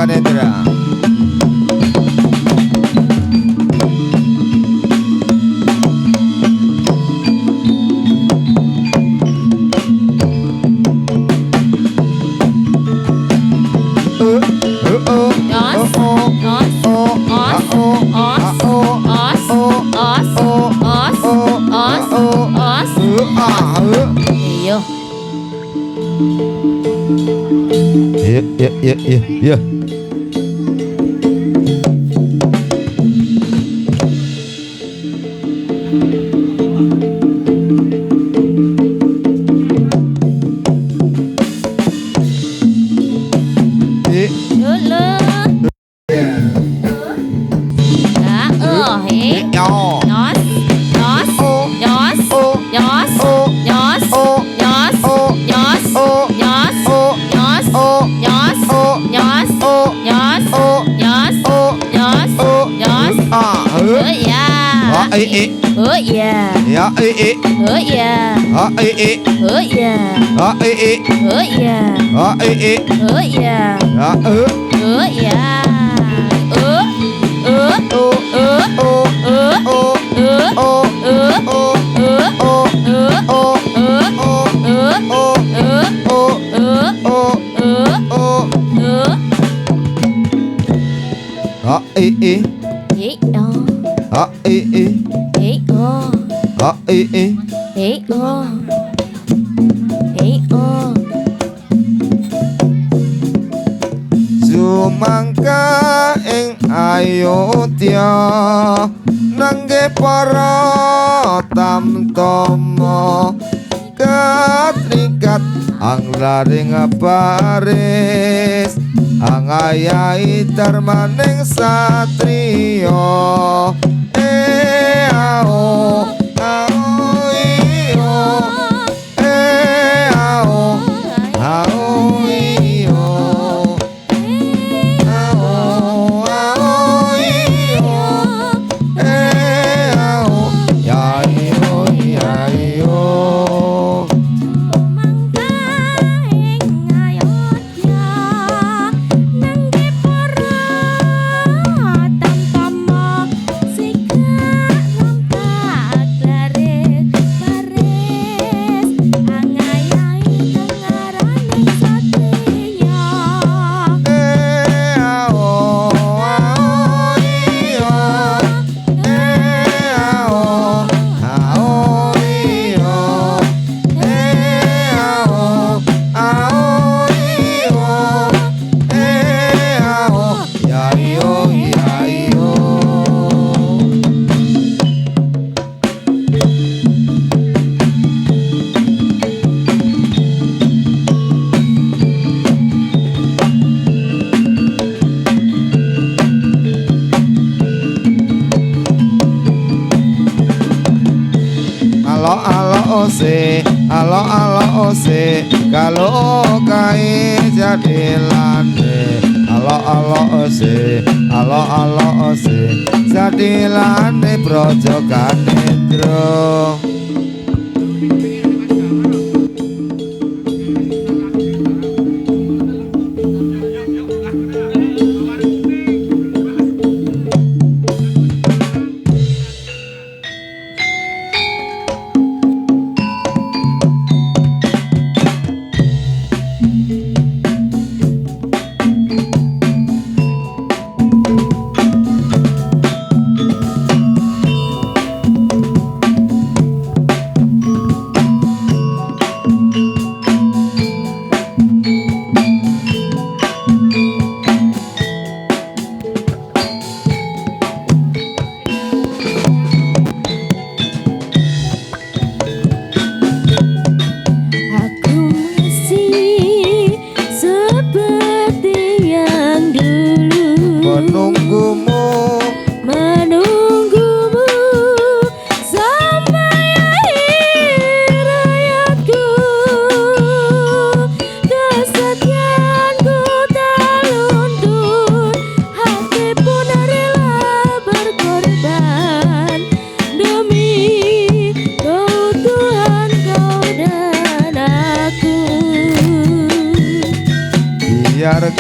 Kanendra ya. Sumangka ing Ayodya nangge para tamtama katrikat anglaring baris angayai darmaning satriya ao alo ose kalau kae jadi lande alo ose jadi lande brojo kanendro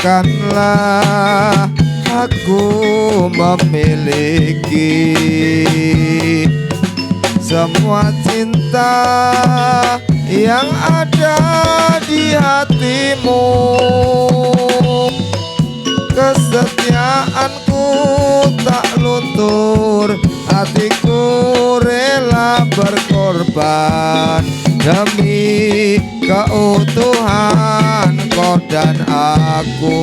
biarkanlah aku memiliki semua cinta yang ada di hatimu. Kesetiaanku tak luntur, hatiku rela berkorban demi keutuhan kau dan aku.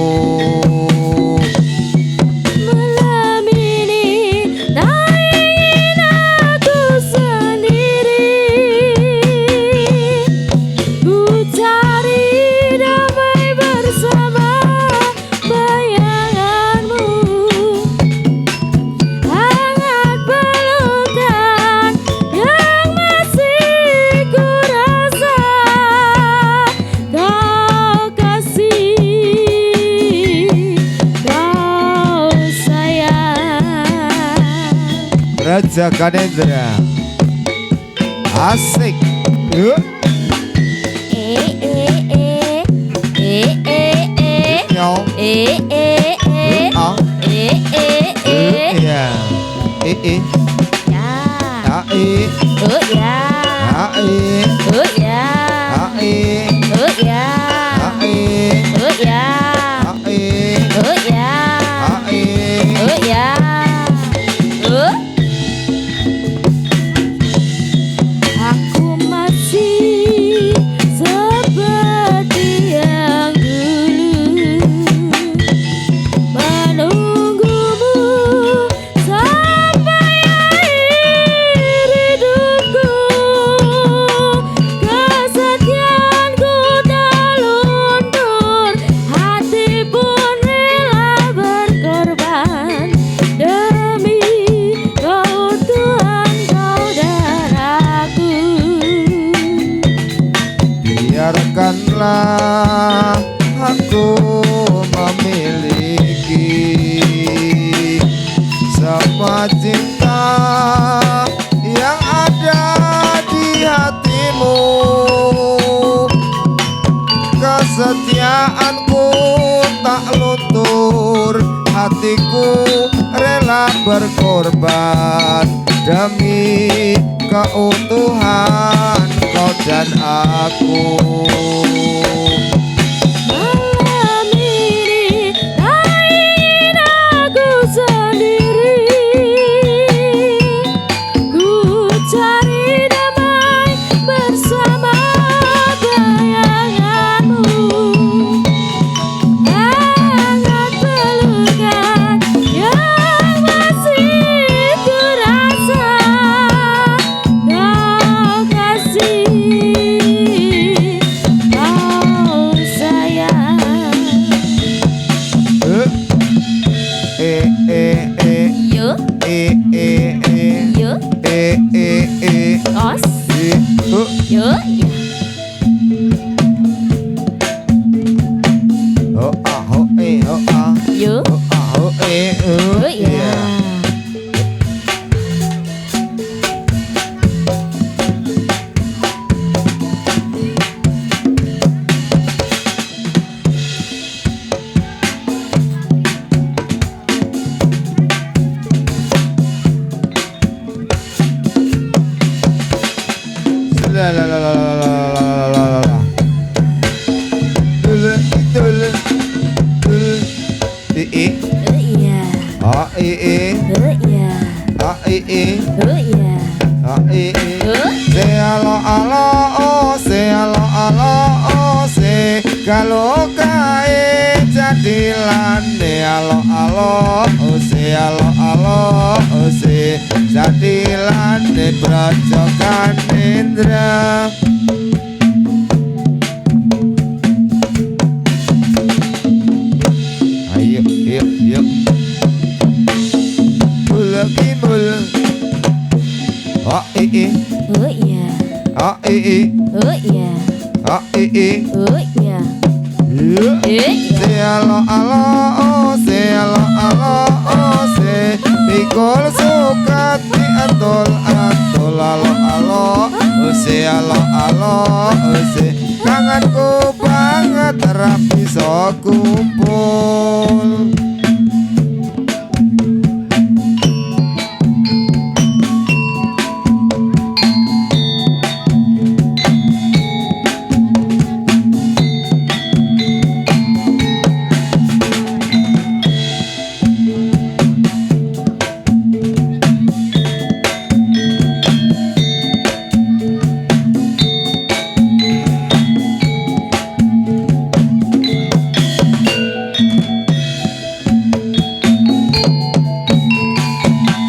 Raja Ganendra asik. Nyong ya biarkanlah aku memiliki semua cinta yang ada di hatimu. Kesetiaanku tak luntur, hatiku rela berkorban demi keutuhan kau dan aku. Malam ini tak ingin aku sendiri, ku cari damai bersama bayanganmu. Hangat pelukan yang masih ku rasa, kau kasih, kau sayang. Yo, yo, os, yo, ya. Yo, oh ya. La la la la la la la la la la. Iya. Se alo alo oh, se alo alo oh, se kalau kae jadilane alo alo oh, se alo alo oh, se jadilane Praja Ganendra. Ayo yuk yuk lagi mul. Oh iya. Oh iya. Oh iya. Oh iya. Oh iya. Oh iya. Se alo alo oh, se alo alo oh, se pikul sukati atol atol alo alo oh, se alo alo oh, se kangenku banget ora bisa kumpul.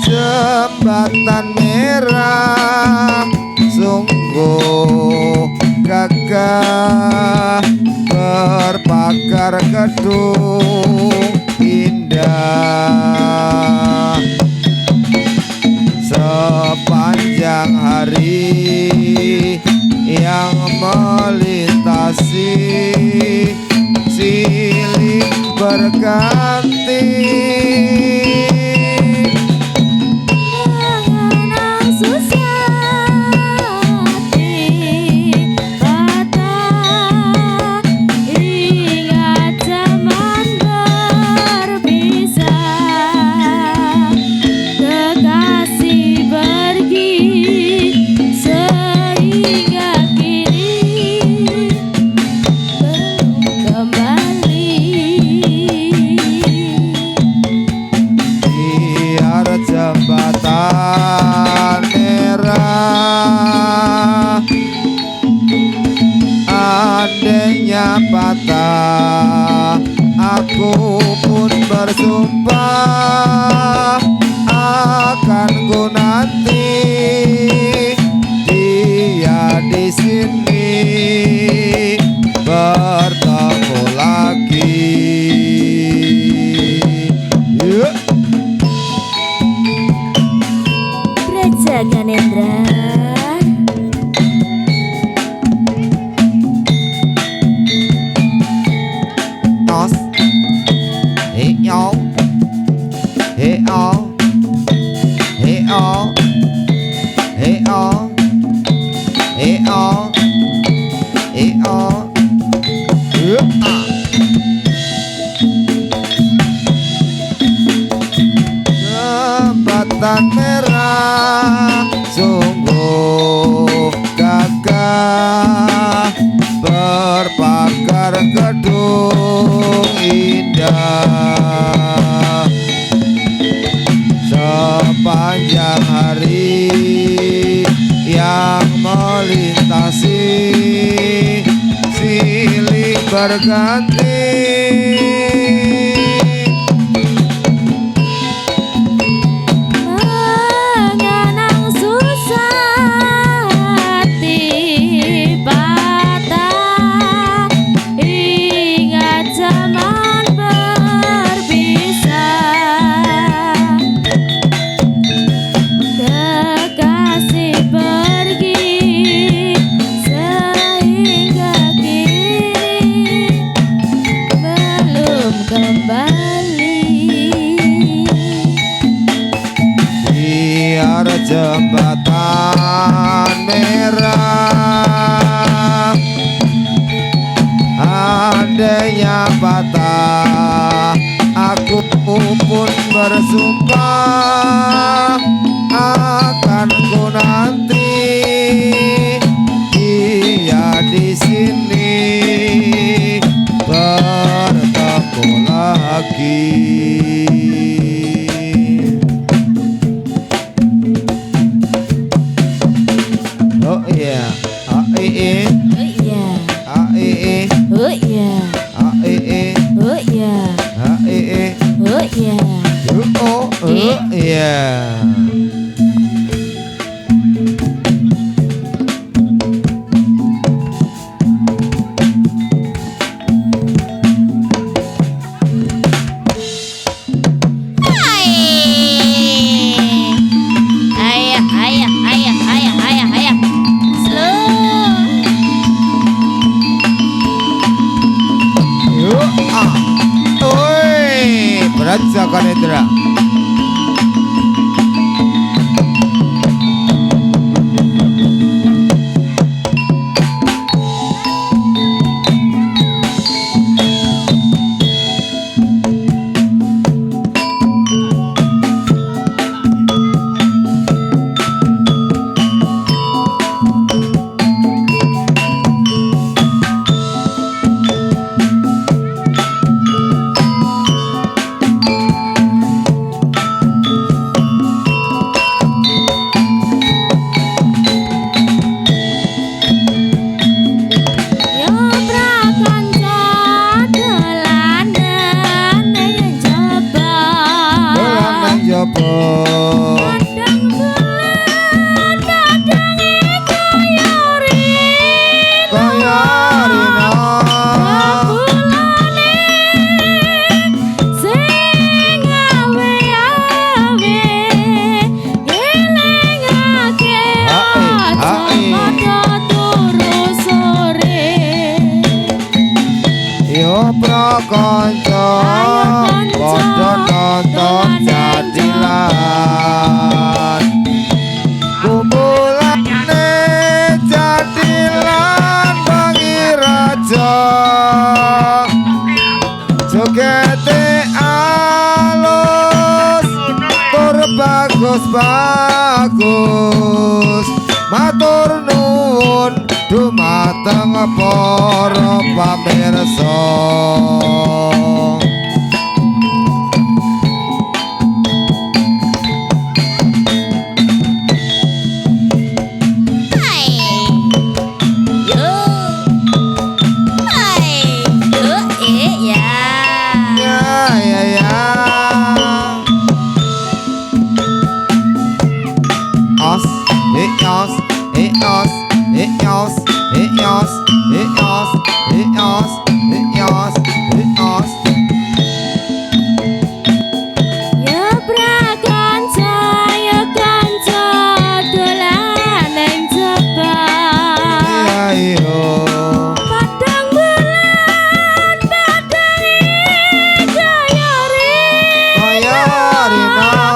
Jembatan merah sungguh gagah, berpagar gedung indah. Sepanjang hari yang melintasi silih berganti. Jembatan merah andainya patah, aku pun bersumpah akan ku nanti dia di sini bertemu lagi. Ganendra. Nos hey yo hey oh hey oh hey oh hey oh hey oh jembatan merah sungguh gagah, berpagar gedung indah. Sepanjang hari yang melintasi silih berganti. Jembatan merah andainya patah, aku pun bersumpah akan ku nanti dia di sini bertemu lagi. Oh yeah, oh yeah, oh yeah, Oh yeah, oh yeah, oh yeah, oh yeah, oh yeah, oh yeah. Raja Ganendra. konco padha nonton jadilan kumpulane jadilan bengi raja jogete alus tur bagus matur nuwun dumateng para pamirsa. Ya prakanca ya kanca dolan ning jebak padang bulan padang kaya rina